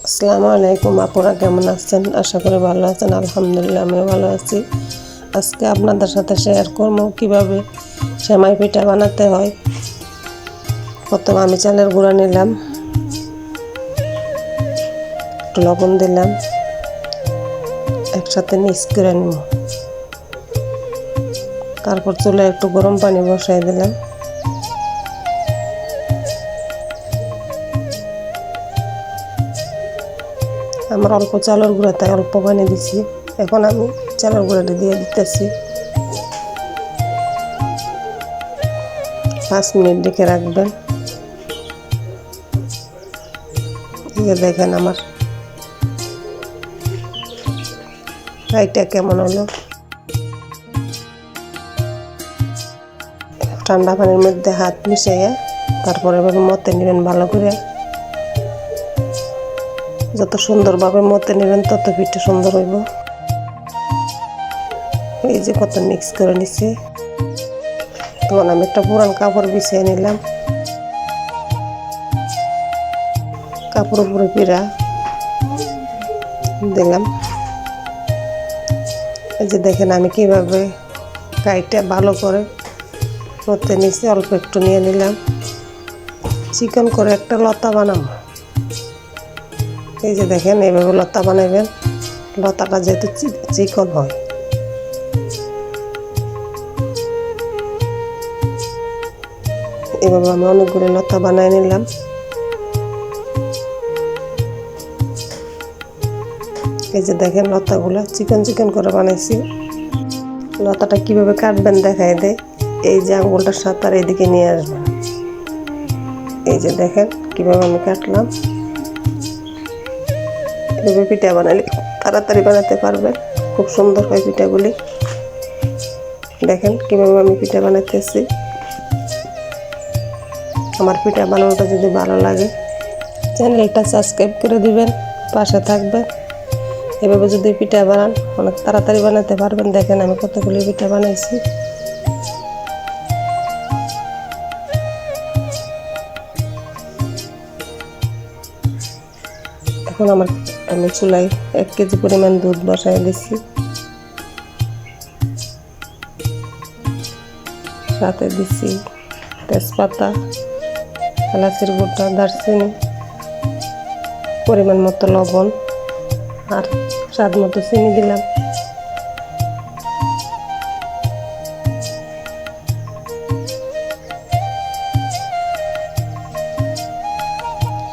আসসালামু আলাইকুম, আপুরা কেমন আছেন? আশা করি ভালো আছেন। আলহামদুলিল্লাহ আমিও ভালো আছি। আজকে আপনাদের সাথে শেয়ার করব কিভাবে সেমাই পিঠা বানাতে হয়। প্রথমে আমি চালের গুঁড়া নিলাম, একটু লবণ দিলাম, একসাথে মিক্স করে নিব। তারপর চুলায় একটু গরম পানি বসাই দিলাম। আমার অল্প চালের গুঁড়া তাই অল্প পানি দিছি। এখন আমি চালের গুঁড়াটা দিয়ে দিতেছি। 5 মিনিট ঢেকে রাখবেন। দেখেন আমার ফ্রাইটা কেমন হলো। ঠান্ডা পানির মধ্যে হাত মিশিয়ে তারপরে এভাবে মতে নেবেন ভালো করে। যত সুন্দরভাবে মতে নেবেন তত পিঠা সুন্দর হইব। এই যে কত মিক্স করে নিছি। তখন আমি একটা পুরান কাপড় বিছিয়ে নিলাম, কাপড় উপরে পিড়া দিলাম। এই যে দেখেন আমি কিভাবে কাইটা ভালো করে মতে নিছি। অল্প একটু নিয়ে নিলাম, চিকন করে একটা লতা বানাবো। এই যে দেখেন এইভাবে লতা বানাবেন। লতাটা যেহেতু চিকন হয়। এভাবে আমি অনেকগুলো লতা বানিয়ে নিলাম। এই যে দেখেন লতাগুলো চিকন চিকন করে বানাইছি। লতাটা কিভাবে কাটবেন দেখাই দেয়। এই যে আঙুলটার সাথে আর এদিকে নিয়ে আসবেন। এই যে দেখেন কিভাবে আমি কাটলাম। এভাবে পিঠা বানালে তাড়াতাড়ি বানাতে পারবেন, খুব সুন্দর হয় পিঠাগুলি। দেখেন কিভাবে আমি পিঠা বানাতেছি। আমার পিঠা বানানোটা যদি ভালো লাগে চ্যানেলটা সাবস্ক্রাইব করে দিবেন, পাশে থাকবেন। এভাবে যদি পিঠা বানান অনেক তাড়াতাড়ি বানাতে পারবেন। দেখেন আমি কতগুলি পিঠা বানাইছি। এখন আমি চুলায় 1 কেজি পরিমাণ দুধ বসাই দিছি। সাথে দিছি তেজপাতা, এলাচের গুঁড়া, দারচিনি, পরিমাণ মতো লবণ আর স্বাদ মতো চিনি দিলাম।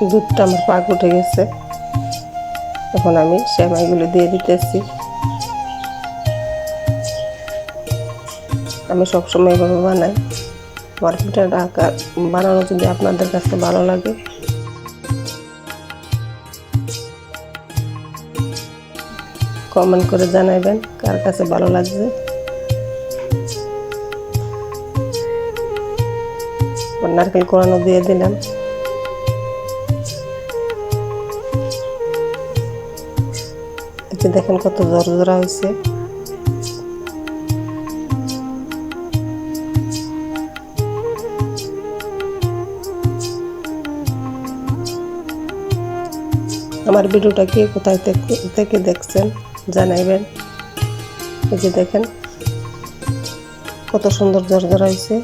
দুধটা আমার পাক উঠে গেছে। এখন আমি সেমাইগুলো দিয়ে দিতেছি। আমি সবসময় এভাবে বানাই। আমার পিঠাটা বানানো যদি আপনাদের কাছে ভালো লাগে কমেন্ট করে জানাবেন কার কাছে ভালো লাগছে। নারকেল কোড়ানো দিয়ে দিলাম। এতে দেখেন কত জরজরা হয়েছে। আমার ভিডিওটা কে কোথায় থেকে দেখছেন জানাইবেন। এই যে দেখেন কত সুন্দর জরজরা হয়েছে।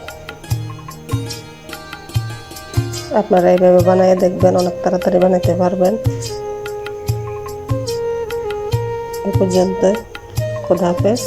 আপনারা এইভাবে বানিয়ে দেখবেন, অনেক তাড়াতাড়ি বানাতে পারবেন। এ পর্যন্ত, খোদা হাফেজ।